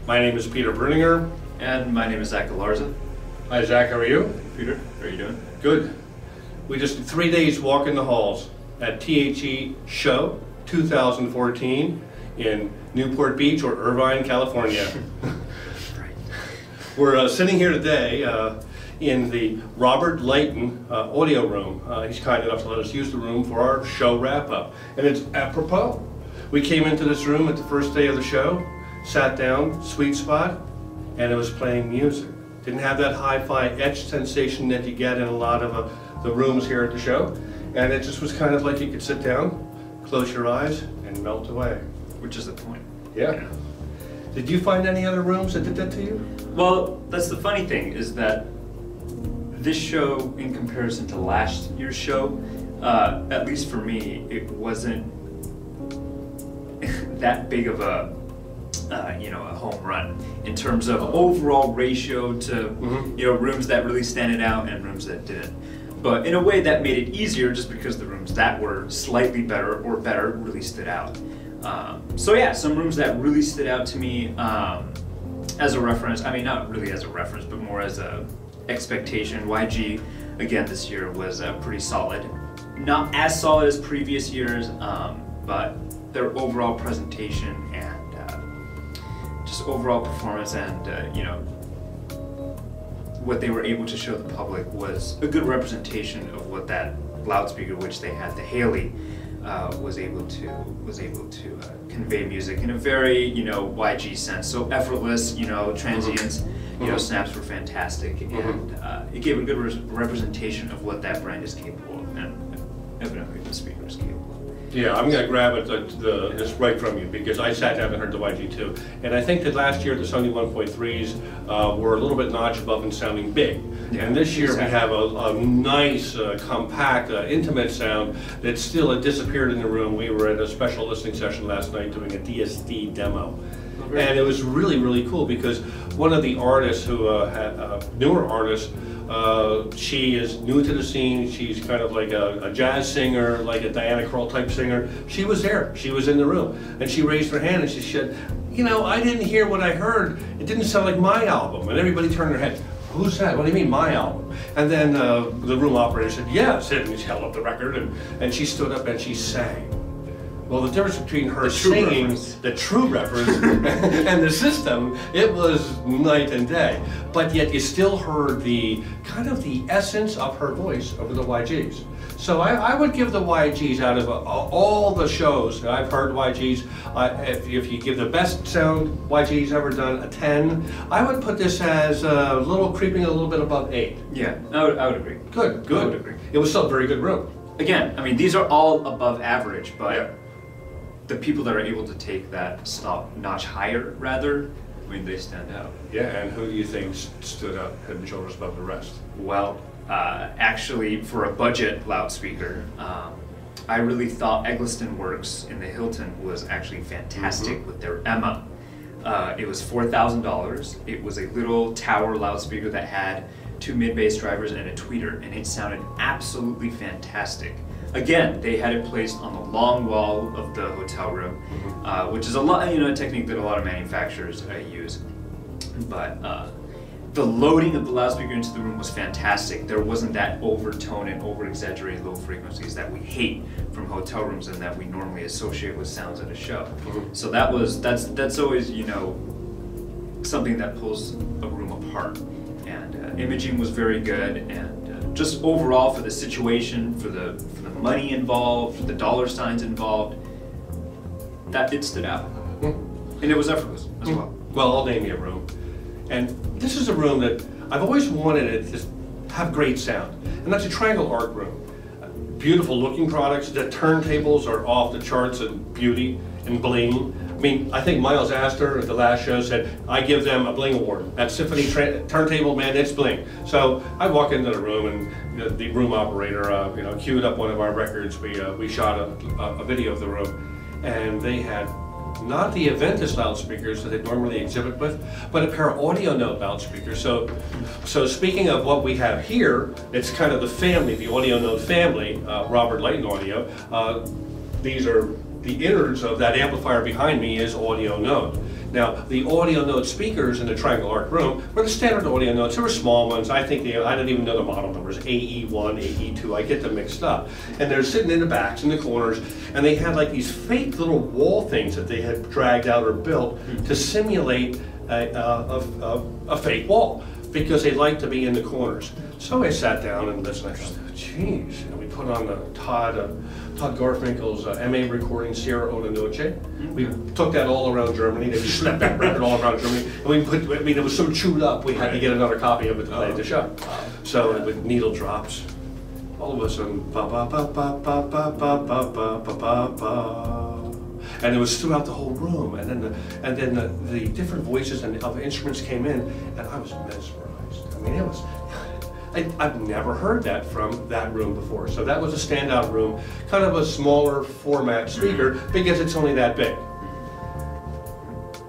My name is Peter Bruninger. And my name is Zach Galarza. Hi Zach, how are you? Peter, how are you doing? Good. We just did 3 days walk in the halls at THE Show 2014 in Newport Beach or Irvine, California. We're sitting here today in the Robert Leighton audio room. He's kind enough to let us use the room for our show wrap-up. And it's apropos. We came into this room at the first day of the show, sat down, sweet spot, and it was playing music. Didn't have that hi-fi etched sensation that you get in a lot of the rooms here at the show. And it just was kind of like you could sit down, close your eyes, and melt away. Which is the point. Yeah. Did you find any other rooms that did that to you? Well, that's the funny thing, is that this show, in comparison to last year's show, at least for me, it wasn't that big of a a home run in terms of overall ratio to rooms that really standed out and rooms that didn't. But in a way that made it easier, just because the rooms that were slightly better or better really stood out. So yeah, some rooms that really stood out to me as a reference. I mean, not really as a reference, but more as a expectation. YG again this year was pretty solid. Not as solid as previous years, but their overall presentation and just overall performance and what they were able to show the public was a good representation of what that loudspeaker, which they had, the Haley, was able to convey music in a very YG sense. So effortless, transients, snaps were fantastic, and it gave a good representation of what that brand is capable of, and evidently the speaker is capable of. Yeah, I'm going to grab it this right from you, because I sat down and heard the YG too. And I think that last year the Sony 1.3s were a little bit notch above in sounding big. Yeah, and this year we have a nice, compact, intimate sound that still had disappeared in the room. We were at a special listening session last night doing a DSD demo. And it was really, really cool, because one of the artists who newer artists, she is new to the scene. She's kind of like a jazz singer, like a Diana Krall type singer. She was there. She was in the room. And she raised her hand and she said, I didn't hear what I heard. It didn't sound like my album. And everybody turned their head. Who's that? What do you mean, my album? And then the room operator said, yes. And she held up the record and she stood up and she sang. Well, the difference between her singing, the true reference, and the system, it was night and day. But yet you still heard the kind of the essence of her voice over the YGs. So I would give the YGs, out of all the shows that I've heard YGs, if you give the best sound YGs ever done a 10, I would put this as creeping a little bit above 8. Yeah, I would agree. Good. I would agree. It was still a very good room. Again, I mean, these are all above average, but yeah. The people that are able to take that notch higher, rather, I mean, they stand out. Yeah, and who do you think stood up head and shoulders above the rest? Well, actually, for a budget loudspeaker, I really thought Eggleston Works in the Hilton was actually fantastic with their Emma. It was $4,000. It was a little tower loudspeaker that had 2 mid-bass drivers and a tweeter, and it sounded absolutely fantastic. Again, they had it placed on the long wall of the hotel room, which is a technique that a lot of manufacturers use. But the loading of the loudspeaker into the room was fantastic. There wasn't that overtone and over-exaggerated low frequencies that we hate from hotel rooms and that we normally associate with sounds at a show. So that's always something that pulls a room apart. And imaging was very good, and just overall for the situation, for the money involved, for the dollar signs involved, that it stood out. And it was effortless as well. Well, I'll name you a room. And this is a room that I've always wanted it to have great sound. And that's a Triangle Art room. Beautiful looking products. The turntables are off the charts in beauty and bling. I mean, I think Miles Astor at the last show said, I give them a bling award. That Symphony turntable, man, it's bling. So I walk into the room and the room operator, queued up one of our records. We shot a video of the room, and they had not the Aventus loudspeakers that they normally exhibit with, but a pair of Audio Note loudspeakers. So speaking of what we have here, it's kind of the family, the Audio Note family, Robert Leighton Audio. These are the innards of that amplifier behind me is Audio Note. Now, the audio note speakers in the Triangle Arc room were the standard audio notes. There were small ones. I think I didn't even know the model numbers, AE1, AE2. I get them mixed up. And they're sitting in the backs, in the corners, and they had like these fake little wall things that they had dragged out or built to simulate a fake wall, because they like to be in the corners. So I sat down and listened. I thought, geez. And we put on Todd Garfinkel's MA recording, Sierra Ona Noche. We took that all around Germany. They slept that record all around Germany. And we put, I mean, it was so chewed up, we had to get another copy of it to play at the show. So with needle drops, all of a sudden, ba ba ba ba ba ba ba ba ba ba ba ba. And it was throughout the whole room. And then the different voices and other instruments came in, and I was mesmerized. I mean, it was. I've never heard that from that room before. So that was a standout room, kind of a smaller format speaker because it's only that big.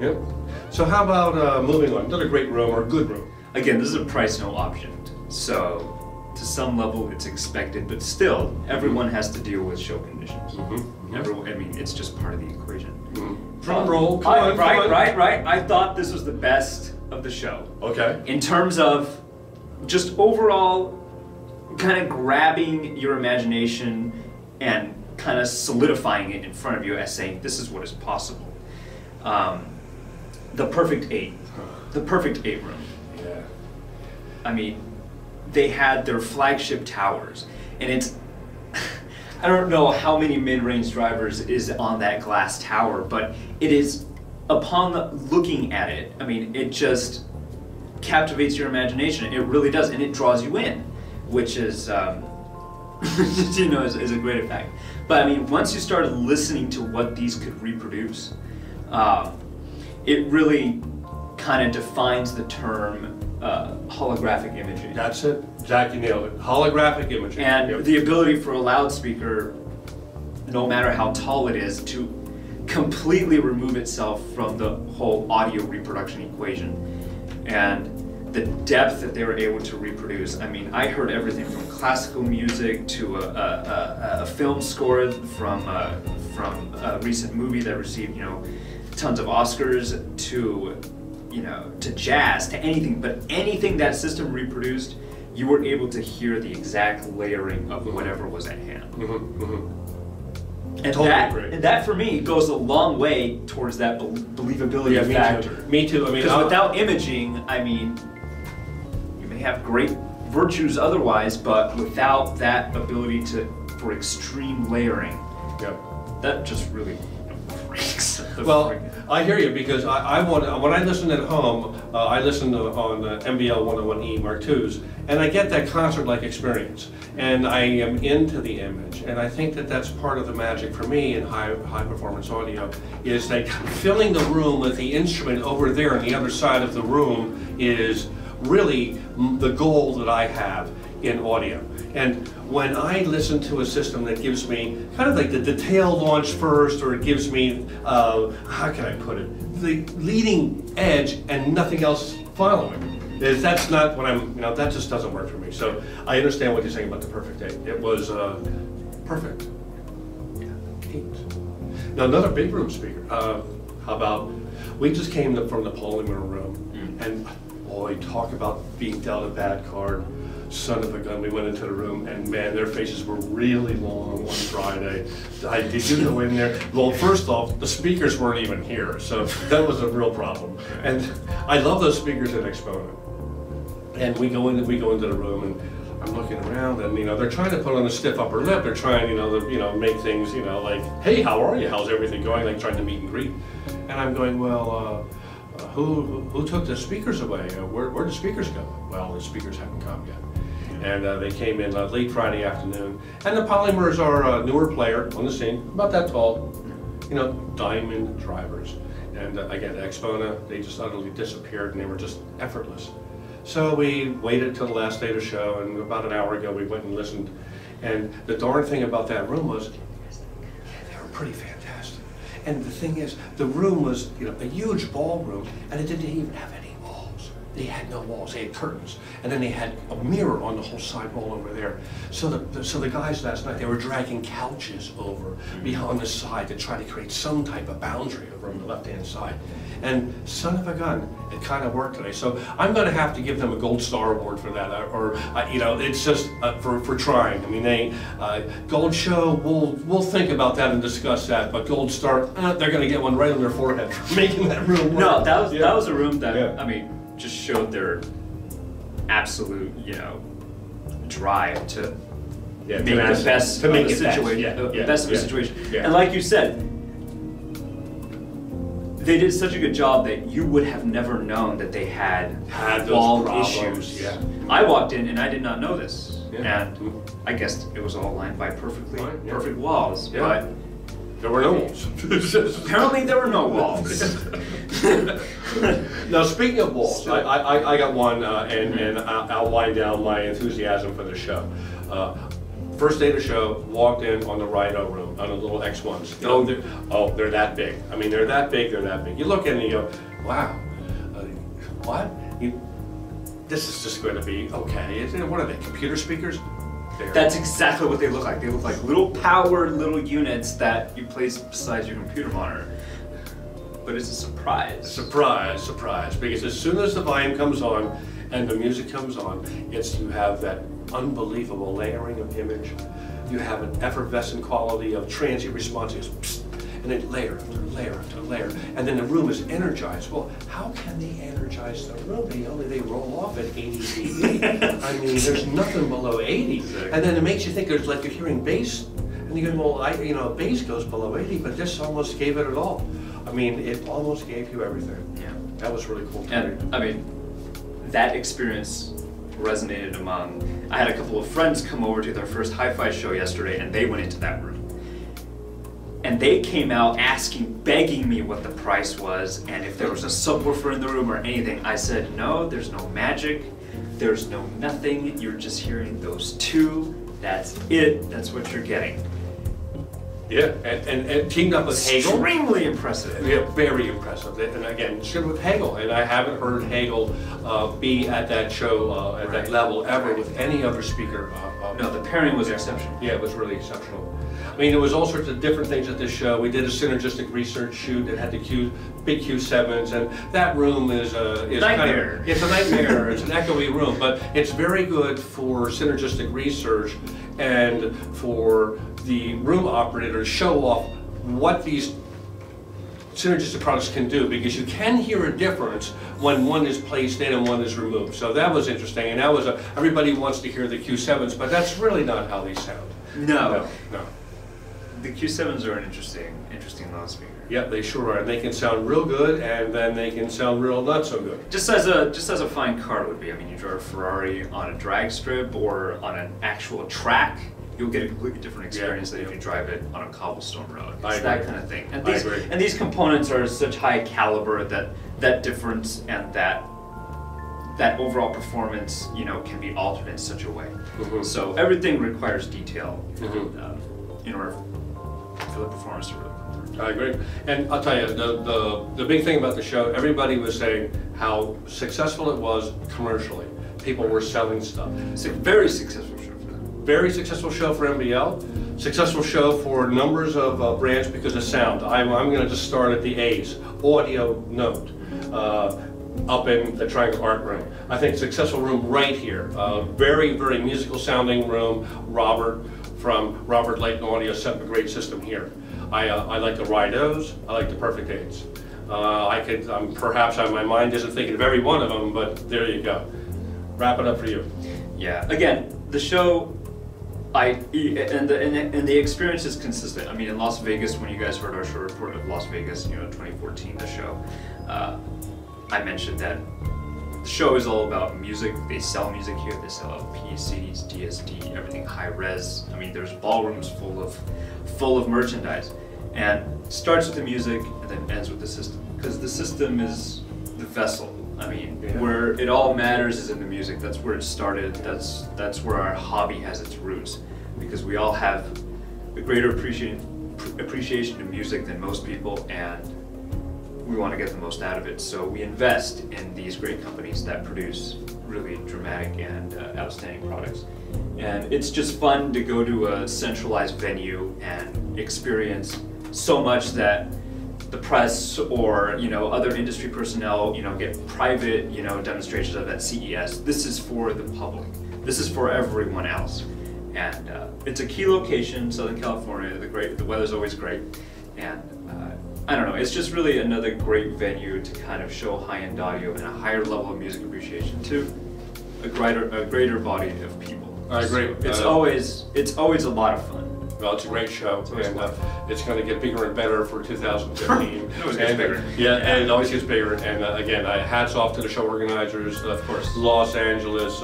Yep. So how about moving on? Another great room or good room? Again, this is a price no option. So to some level it's expected, but still everyone has to deal with show conditions. Everyone, I mean, it's just part of the equation. Drum roll, come on, right. I thought this was the best of the show. Okay. In terms of just overall kind of grabbing your imagination and kind of solidifying it in front of you as saying, this is what is possible. The Perfect Eight. The Perfect Eight room. Yeah. I mean, they had their flagship towers, and it's, I don't know how many mid-range drivers is on that glass tower, but it is, upon looking at it, I mean, it just captivates your imagination. It really does, and it draws you in, which is, you know, is a great effect. But I mean, once you started listening to what these could reproduce, it really kind of defines the term holographic imaging. That's it. Zach, you nailed it. Holographic imaging. And the ability for a loudspeaker, no matter how tall it is, to completely remove itself from the whole audio reproduction equation. And the depth that they were able to reproduce. I mean, I heard everything from classical music to a film score from a recent movie that received, you know, tons of Oscars, to, you know, to jazz, to anything. But anything that system reproduced, you were able to hear the exact layering of whatever was at hand. And Totally that for me goes a long way towards that believability factor. Me too. I mean, because without imaging, I mean, you may have great virtues otherwise, but without that ability for extreme layering, that just really breaks the well, I hear you, because I want, when I listen at home, I listen on MBL 101E Mark IIs, and I get that concert-like experience, and I am into the image, and I think that that's part of the magic for me in high performance audio, is that filling the room with the instrument over there on the other side of the room is really the goal that I have in audio. And when I listen to a system that gives me kind of like the detail launch first, or it gives me, how can I put it, the leading edge and nothing else following, that's not what I'm, you know, that just doesn't work for me. So I understand what you're saying about the Perfect Eight. It was perfect. Yeah. Now another big room speaker. How about, we just came from the Polymer room, and boy, talk about being dealt a bad card. Son of a gun, we went into the room, and man, their faces were really long on Friday. Did you go in there? Well, first off, the speakers weren't even here, so that was a real problem. And I love those speakers at Exponent. And we go into the room, and I'm looking around, and you know, they're trying to put on a stiff upper lip. They're trying, you know, make things, you know, like, hey, how are you? How's everything going? Like trying to meet and greet. And I'm going, well, who took the speakers away? Where'd the speakers go? Well, the speakers haven't come yet. And they came in late Friday afternoon. And the Polymers are a newer player on the scene, about that tall, you know, diamond drivers. And again, Exponent, they just utterly disappeared, and they were just effortless. So we waited till the last day of the show, and about an hour ago we went and listened. And the darn thing about that room was, they were pretty fantastic. And the thing is, the room was, you know, a huge ballroom, and it didn't even have any walls. they had no walls, they had curtains. And then they had a mirror on the whole side wall over there. So the guys last night, they were dragging couches over behind the side to try to create some type of boundary over on the left-hand side. And son of a gun, it kind of worked today. So I'm going to have to give them a Gold Star Award for that, or you know, it's just for trying. I mean, Gold Show, we'll think about that and discuss that. But Gold Star, they're going to get one right on their forehead for making that room work. No, that was a room that I mean just showed their absolute, you know, drive to make the best of the situation, the best of the situation. And like you said, they did such a good job that you would have never known that they had wall issues. Yeah. I walked in and I did not know this, and I guess it was all lined by perfect walls, but there were no walls. Apparently there were no walls. Now, speaking of walls, I got one, and I'll wind down my enthusiasm for the show. First day of the show, walked in on the Rhino room, on the little X1s. They're that big. I mean, they're that big, they're that big. You look at it and you go, wow, what? This is just going to be okay. What are they, computer speakers? That's exactly what they look like. They look like little powered little units that you place beside your computer monitor. But it's a surprise. Surprise, surprise. Because as soon as the volume comes on and the music comes on, you have that unbelievable layering of image. You have an effervescent quality of transient response. It goes, and then layer after layer after layer. And then the room is energized. Well, how can they energize the room? They roll off at 80 dB. I mean, there's nothing below 80. Exactly. And then it makes you think there's like you're hearing bass. And you go, well, bass goes below 80, but this almost gave it all. I mean, it almost gave you everything. Yeah. That was really cool. And I mean, that experience resonated among, I had a couple of friends come over to their first hi-fi show yesterday, and they went into that room. And they came out begging me what the price was, and if there was a subwoofer in the room or anything. I said, no, there's no magic, there's no nothing, you're just hearing those two, that's it, that's what you're getting. Yeah, and teamed up with Hegel. Extremely impressive. Yeah, very impressive. And again, shared with Hegel, and I haven't heard Hegel be at that show, at that level ever with any other speaker. No, the pairing was exceptional. Yeah, it was really exceptional. I mean, there was all sorts of different things at this show. We did a synergistic research shoot that had the big Q7s, and that room is nightmare. It's a nightmare. It's an echoey room, but it's very good for synergistic research and for the room operator to show off what these synergistic products can do, because you can hear a difference when one is placed in and one is removed. So that was interesting, and that was everybody wants to hear the Q7s, but that's really not how they sound. No. No. The Q7s are an interesting loudspeaker. Yep, they sure are. And they can sound real good, and then they can sound real not so good. Just as a fine car would be. I mean, you drive a Ferrari on a drag strip or on an actual track, you'll get a completely different experience than if you drive it on a cobblestone road. It's that kind of thing. And these components are such high caliber that difference and that overall performance, can be altered in such a way. So everything requires detail in order for the performance to really come through. I agree. And I'll tell you, the big thing about the show, everybody was saying how successful it was commercially. People were selling stuff. It's a very successful show for them. Very successful show for MBL. Successful show for numbers of brands because of sound. I'm going to just start at the A's. Audio Note. Up in the Triangle Art Room. I think successful room right here. Very, very musical sounding room. Robert from Robert Layton Audio set up a great system here. I like the Rhinos. I like the Perfect 8s. Perhaps my mind isn't thinking of every one of them, but there you go. Wrap it up for you. Yeah. Again, the show, and the experience is consistent. I mean, in Las Vegas, when you guys heard our show report of Las Vegas, 2014, the show, I mentioned that the show is all about music. They sell music here. They sell LPs, CDs, DSD, everything high res. I mean, there's ballrooms full of merchandise, and starts with the music and then ends with the system, because the system is the vessel. I mean, where it all matters is in the music. That's where it started. That's where our hobby has its roots, because we all have a greater appreciation to music than most people, and we want to get the most out of it. So we invest in these great companies that produce really dramatic and outstanding products. And it's just fun to go to a centralized venue and experience so much that the press or other industry personnel get private demonstrations of at CES. This is for the public. This is for everyone else. And it's a key location, Southern California. The weather's always great, and I don't know. It's just really another great venue to kind of show high-end audio and a higher level of music appreciation to a greater body of people. I agree. So it's always a lot of fun. Well, it's a great show, and it's going to get bigger and better for 2015. It always gets bigger. Yeah, and it always gets bigger. And again, hats off to the show organizers, of course, Los Angeles,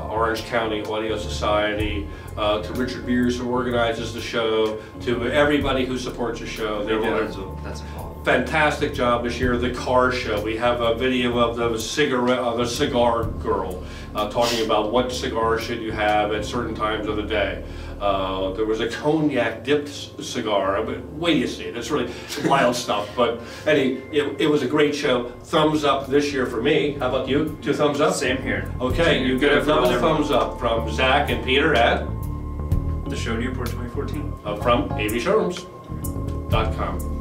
Orange County Audio Society, to Richard Beers, who organizes the show, to everybody who supports the show. They did That's involved. fantastic job this year. The car show. We have a video of the cigar girl talking about what cigar should you have at certain times of the day. There was a cognac dipped cigar. Wait till you see it. It's really wild stuff. But anyway, it was a great show. Thumbs up this year for me. How about you? 2 thumbs up? Same here. Okay, you get a double thumbs up from Zach and Peter at The Show Newport 2014. from avshowrooms.com.